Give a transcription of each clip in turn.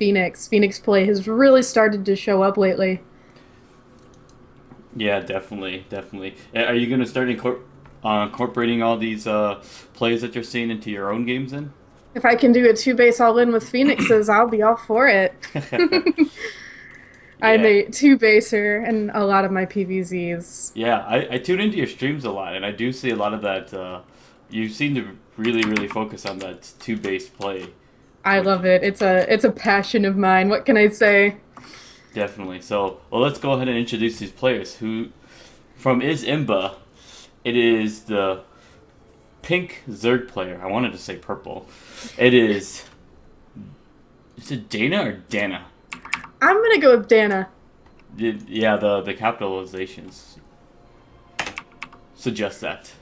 Phoenix. Phoenix play has really started to show up lately. Yeah, definitely, definitely. Are you going to start incorporating all these plays that you're seeing into your own games then? If I can do a two base all in with Phoenixes, I'll be all for it. I'm Yeah. a two baser and a lot of my PVZs. Yeah, I tune into your streams a lot, and I do see a lot of that. You seem to really, really focus on that two base play, I which love it. It's a passion of mine. What can I say? definitely. So, well, let's go ahead and introduce these players. Who from is Imba? It is the pink Zerg player. I wanted to say purple. It is. Is it Dana or Dana? I'm gonna go with Dana. Yeah, the capitalizations suggest that.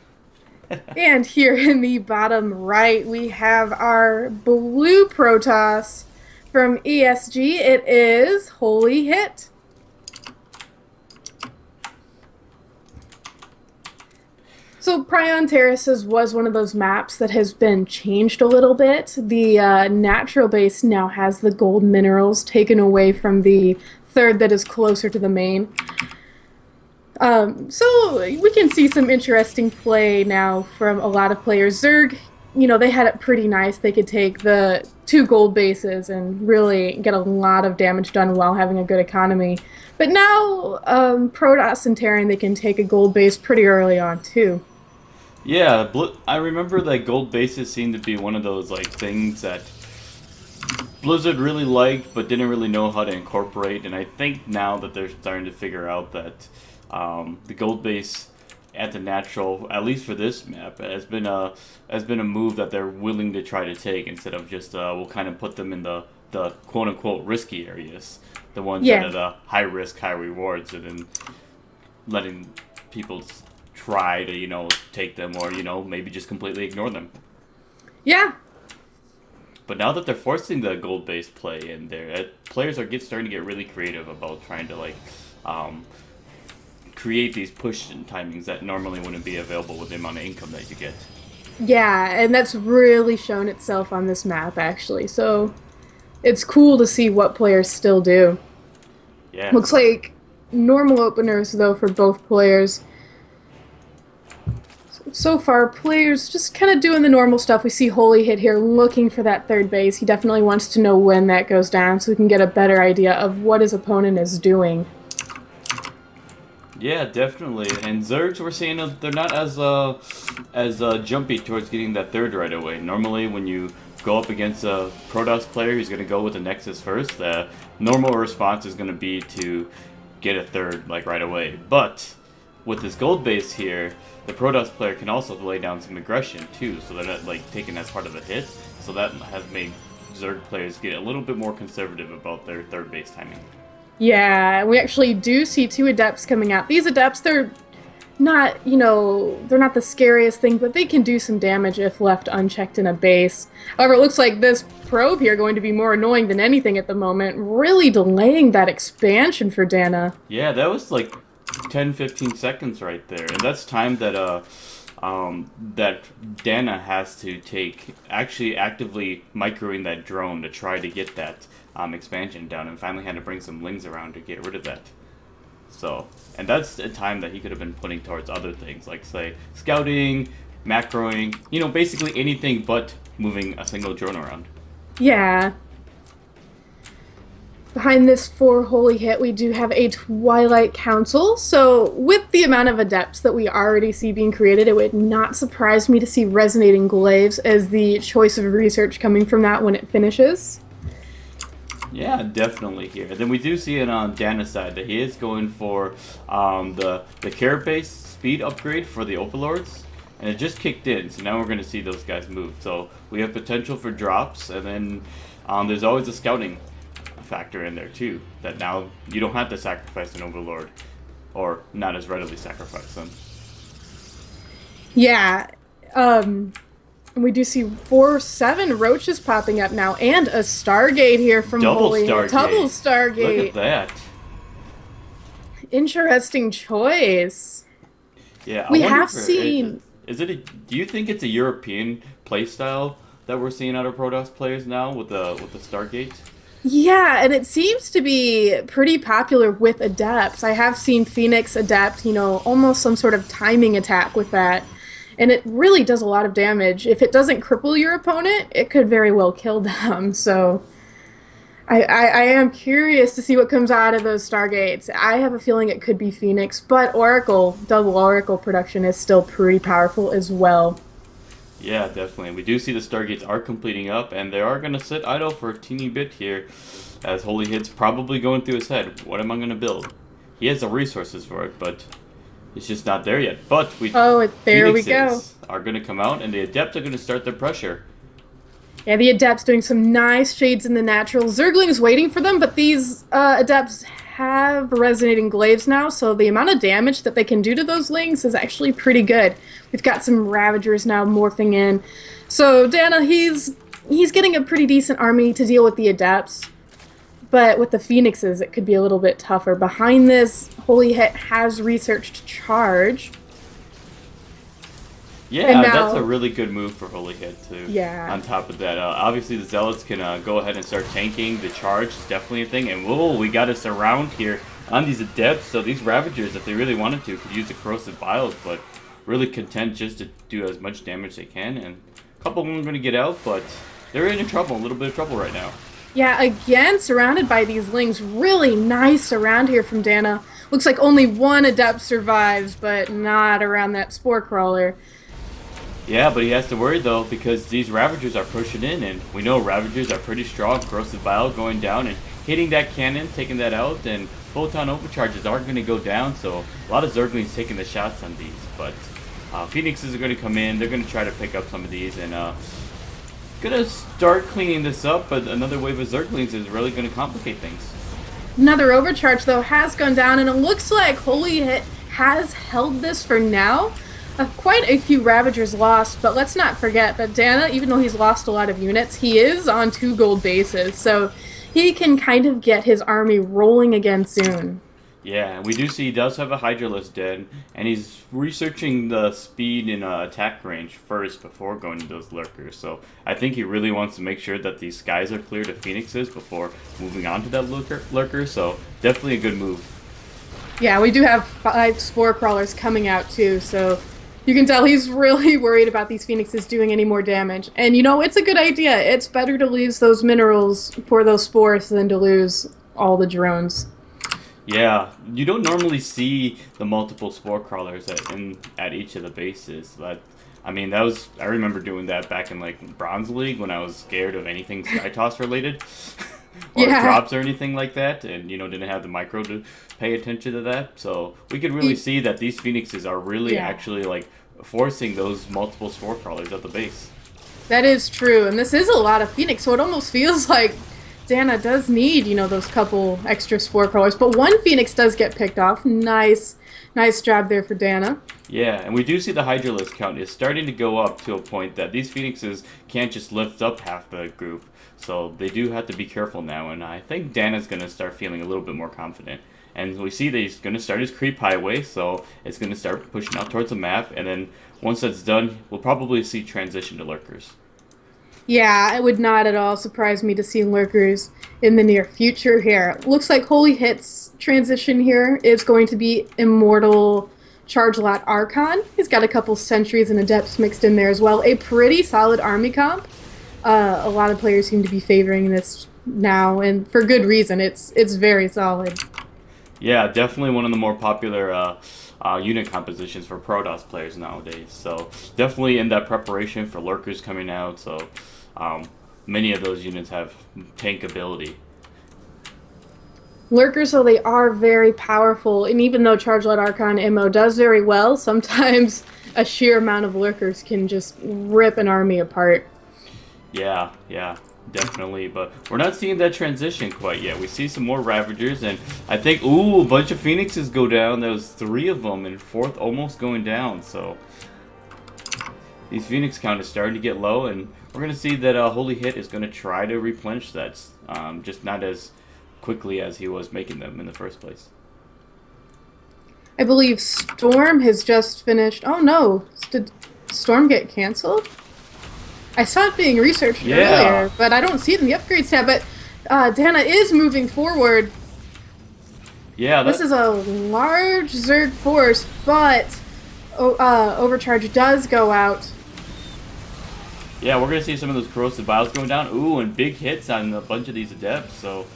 And here in the bottom right, we have our blue Protoss from ESG. It is Holy Hit. So Prion Terraces was one of those maps that has been changed a little bit. The natural base now has the gold minerals taken away from the third that is closer to the main. So we can see some interesting play now from a lot of players. Zerg, they had it pretty nice. They could take the two gold bases and really get a lot of damage done while having a good economy. But now, Protoss and Terran, they can take a gold base pretty early on too. Yeah, I remember that gold bases seemed to be one of those like things that Blizzard really liked, but didn't really know how to incorporate. And I think now that they're starting to figure out that the gold base at the natural, at least for this map, has been a move that they're willing to try to take instead of just we'll kind of put them in the quote unquote risky areas, the ones that Yeah, are the high risk, high rewards, and then letting people try to take them or maybe just completely ignore them. yeah, But now that they're forcing the gold based play in there, players are starting to get really creative about trying to um, create these push timings that normally wouldn't be available with the amount of income that you get. yeah, and that's really shown itself on this map actually. So it's cool to see what players still do. Yeah, Looks like normal openers though for both players. So far, players just kind of doing the normal stuff. We see Holy Hit here looking for that third base. He definitely wants to know when that goes down so we can get a better idea of what his opponent is doing. yeah, definitely. And Zergs, we're seeing they're not as jumpy towards getting that third right away. Normally, when you go up against a Protoss player who's going to go with the Nexus first, the normal response is going to be to get a third like right away. But with this gold base here, the Protoss player can also lay down some aggression too, so they're not like taken as part of a hit. So that has made Zerg players get a little bit more conservative about their third base timing. Yeah, we actually do see two Adepts coming out. These Adepts, they're not, they're not the scariest thing, but they can do some damage if left unchecked in a base. However, it looks like this probe here going to be more annoying than anything at the moment, really delaying that expansion for Dana. Yeah, that was like 10, 15 seconds right there, and that's time that Dana has to take, actually actively microing that drone to try to get that expansion down, and finally had to bring some lings around to get rid of that. So, and that's a time that he could have been putting towards other things, like say scouting, macroing, basically anything but moving a single drone around. Yeah. Behind this four Holy Hit, we do have a Twilight Council. So, with the amount of Adepts that we already see being created, it would not surprise me to see Resonating Glaives as the choice of research coming from that when it finishes. Yeah, definitely here. Then we do see it on Dana's side that he is going for the carapace speed upgrade for the Overlords, and it just kicked in. So now we're going to see those guys move. So we have potential for drops, and then there's always a scouting factor in there too. That now you don't have to sacrifice an Overlord, or not as readily sacrifice them. Yeah. And we do see 4/7 roaches popping up now, and a Stargate here from Double Holy Hit. Stargate. Double Look Stargate. at that. Interesting choice. Yeah, I We wonder have if seen. do you think it's a European playstyle that we're seeing out of Protoss players now with the Stargate? Yeah, and it seems to be pretty popular with adepts. I have seen Phoenix adapt, almost some sort of timing attack with that. And it really does a lot of damage. If it doesn't cripple your opponent, it could very well kill them. So I am curious to see what comes out of those Stargates. I have a feeling it could be Phoenix, but Oracle, double Oracle production is still pretty powerful as well. Yeah, definitely. We do see the Stargates are completing up, and they are going to sit idle for a teeny bit here, as Holy Hit's probably going through his head. What am I going to build? He has the resources for it, but it's just not there yet. But Oh, there we go. Phoenixes are going to come out, and the Adepts are going to start their pressure. Yeah, the Adepts doing some nice shades in the natural. Zergling's waiting for them, but these Adepts have Resonating Glaives now, so the amount of damage that they can do to those Lings is actually pretty good. We've got some Ravagers now morphing in. So Dana, he's getting a pretty decent army to deal with the Adepts, but with the Phoenixes, it could be a little bit tougher. Behind this, Holy Hit has researched Charge. Yeah, And that's a now, really good move for Holy Hit, too. yeah. On top of that, obviously the Zealots can go ahead and start tanking. The charge is definitely a thing. And whoa, we got us around here on these Adepts. So these Ravagers, if they really wanted to, could use the Corrosive Biles, but really content just to do as much damage they can. And a couple of them are going to get out, but they're in trouble, a little bit of trouble right now. Yeah, again, surrounded by these Lings. Really nice around here from Dana. Looks like only one Adept survives, but not around that Spore Crawler. Yeah, but he has to worry though because these Ravagers are pushing in, and we know Ravagers are pretty strong. Corrosive Bile going down and hitting that cannon, taking that out, and Photon Overcharges are going to go down. So a lot of Zerglings taking the shots on these, but Phoenixes are going to come in. They're going to try to pick up some of these and going to start cleaning this up. But another wave of Zerglings is really going to complicate things. Another Overcharge, though, has gone down, and it looks like Holy Hit has held this for now. Quite a few Ravagers lost, but let's not forget that Dana, even though he's lost a lot of units, he is on 2 gold bases, so he can kind of get his army rolling again soon. Yeah, and we do see he does have a Hydralisk dead, and he's researching the speed and attack range first before going to those Lurkers. So I think he really wants to make sure that these skies are clear to Phoenixes before moving on to that Lurker. So definitely a good move. Yeah, we do have 5 Spore Crawlers coming out too, so you can tell he's really worried about these Phoenixes doing any more damage. And it's a good idea. It's better to lose those minerals for those spores than to lose all the drones. Yeah, you don't normally see the multiple Spore Crawlers at each of the bases. I remember doing that back in like Bronze League when I was scared of anything Skytoss related. Or Yeah. drops or anything like that, and didn't have the micro to pay attention to that. So we could really see that these Phoenixes are really Yeah. actually like forcing those multiple Spore Crawlers at the base. That is true, and this is a lot of Phoenix, so it almost feels like Dana does need, those couple extra Spore Crawlers. But one Phoenix does get picked off. Nice job there for Dana. Yeah, and we do see the Hydralisk count is starting to go up to a point that these Phoenixes can't just lift up half the group. So they do have to be careful now, and I think Dana's going to start feeling a little bit more confident. And we see that he's going to start his creep highway, so it's going to start pushing out towards the map, and then once that's done, we'll probably see transition to Lurkers. Yeah, it would not at all surprise me to see Lurkers in the near future here. Looks like Holy Hit's transition here is going to be Immortal Charge-Lot Archon. He's got a couple Sentries and Adepts mixed in there as well. A pretty solid army comp. A lot of players seem to be favoring this now, and for good reason. It's very solid. Yeah, definitely one of the more popular unit compositions for Protoss players nowadays. So definitely in that preparation for Lurkers coming out. So many of those units have tank ability. Lurkers, though, they are very powerful, and even though Charge-Lot Archon MO does very well, sometimes a sheer amount of Lurkers can just rip an army apart. Yeah, definitely. But we're not seeing that transition quite yet. We see some more Ravagers, and I think, a bunch of Phoenixes go down. There was 3 of them, and 4th almost going down. So these Phoenix count is starting to get low, and we're going to see that Holy Hit is going to try to replenish that, just not as quickly as he was making them in the first place. I believe Storm has just finished. Oh no, did Storm get canceled? I saw it being researched earlier, but I don't see it in the upgrades tab. But Dana is moving forward. Yeah, This is a large Zerg force, but Overcharge does go out. yeah, we're gonna see some of those corrosive vials going down. Ooh, and big hits on a bunch of these adepts. So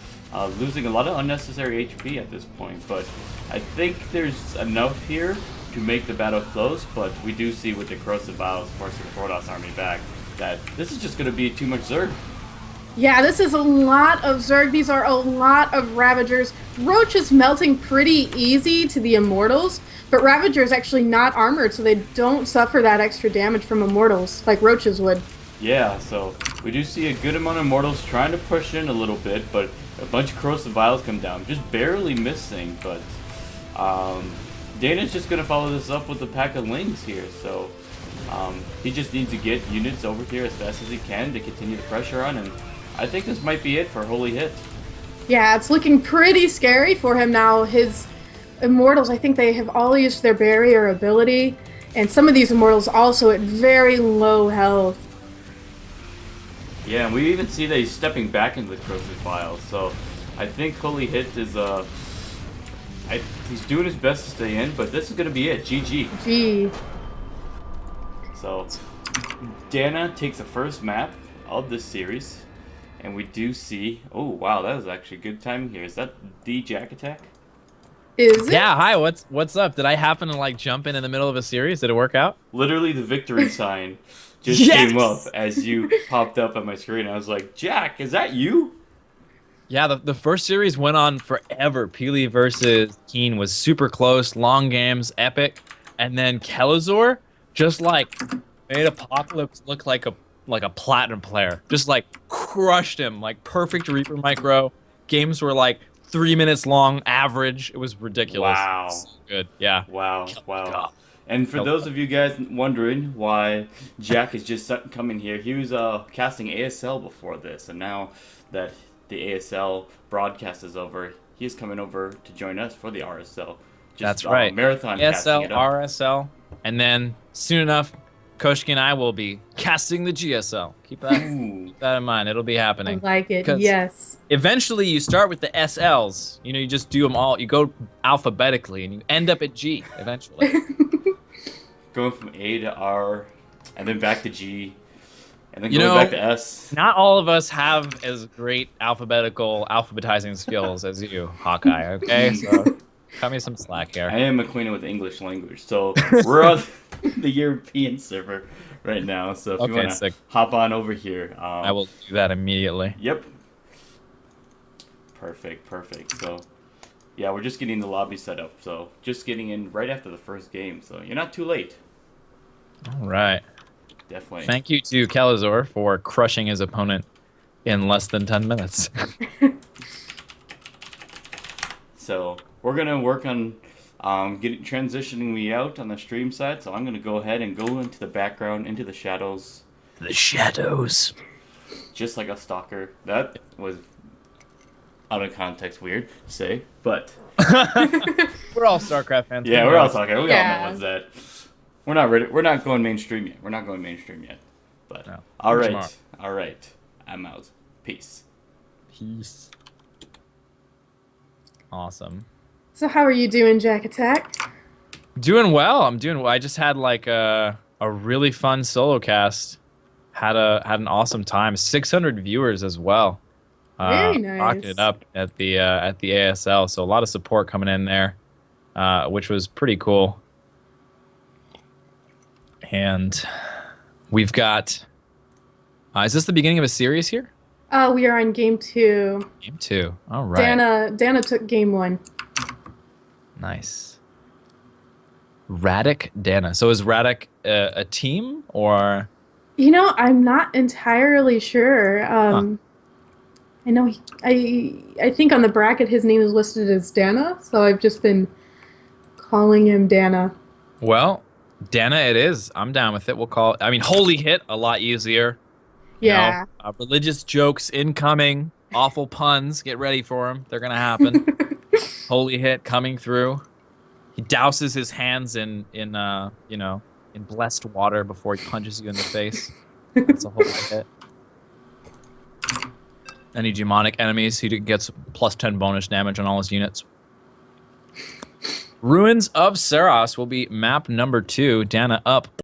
losing a lot of unnecessary HP at this point. But I think there's enough here to make the battle close. But we do see with the corrosive vials forcing the Protoss army back that this is just gonna be too much Zerg. Yeah, this is a lot of Zerg. These are a lot of Ravagers. Roach is melting pretty easy to the Immortals, but Ravager is actually not armored, so they don't suffer that extra damage from Immortals like Roaches would. Yeah, so we do see a good amount of Immortals trying to push in a little bit, but a bunch of corrosive vials come down, just barely missing. But Dana's just gonna follow this up with a pack of Lings here, so he just needs to get units over here as fast as he can to continue the pressure on, and I think this might be it for Holy Hit. Yeah, it's looking pretty scary for him now. His Immortals, I think they have all used their barrier ability, and some of these Immortals also at very low health. Yeah, and we even see that he's stepping back into the corrosive vials, so I think Holy Hit is he's doing his best to stay in, but this is gonna be it. GG. Gee. So Dana takes the first map of this series. And we do see, oh wow, that was actually good timing here. Is that the JaKaTaK? Is it? Yeah, hi, what's up? Did I happen to like jump in the middle of a series? Did it work out? Literally the victory sign just Yes! came up as you popped up on my screen. I was like, Jack, is that you? Yeah, the first series went on forever. Peely versus Keen was super close, long games, epic. And then Kelazor just like made Apocalypse look like a platinum player. Just like crushed him, like perfect Reaper micro. Games were like 3 minutes long, average. It was ridiculous. Wow. So good, yeah. Wow, wow. God. And for those of you guys wondering why Jack is just coming here, he was casting ASL before this, and now that the ASL broadcast is over, he's coming over to join us for the RSL. Just, That's right. Marathon casting ASL, it up. RSL, and then soon enough, Koshkii and I will be casting the GSL. Keep that in mind. It'll be I happening. like it, 'Cause yes. Eventually, you start with the SLs. You know, you just do them all. You go alphabetically, and you end up at G eventually. Going from A to R, and then back to G, and then You going know, back to S. Not all of us have as great alphabetizing skills as you, Hawkeye. Okay, so cut me some slack here. I am acquainted with the English language, so we're on the European server right now. So if you want to hop on over here, I will do that immediately. Yep. Perfect, perfect. So, yeah, we're just getting the lobby set up. So, just getting in right after the first game. So, you're not too late. All right. Definitely. Thank you to Kelazor for crushing his opponent in less than 10 minutes. So, we're going to work on transitioning me out on the stream side. So, I'm going to go ahead and go into the background, into the shadows. The shadows. Just like a stalker. That was out of context weird to say, but We're all StarCraft fans. yeah, we're all talking. We all Yeah. know what's that. We're not ready. We're not going mainstream yet. We're not going mainstream yet. But No. all right, Tomorrow. all right. I'm out. Peace. Peace. Awesome. So how are you doing, JaKaTaK? Doing well. I'm doing well. I just had like a really fun solo cast. Had an awesome time. 600 viewers as well. Very nice. Rocking it up at the ASL. So a lot of support coming in there, which was pretty cool. And we've got. Is this the beginning of a series here? We are on game 2. Game 2. All right. Dana took game 1. Nice. Radek Dana. So is Radek a team or? You know, I'm not entirely sure. I know I think on the bracket his name is listed as Dana, so I've just been calling him Dana. Well, Dana it is. I'm down with it. We'll call it. I mean, Holy Hit, a lot easier. Yeah. You know, religious jokes incoming. Awful puns. Get ready for them. They're going to happen. Holy Hit coming through. He douses his hands in blessed water before he punches you in the face. That's a Holy Hit. any demonic enemies. He gets plus 10 bonus damage on all his units. Ruins of Saros will be map number 2. Dana up.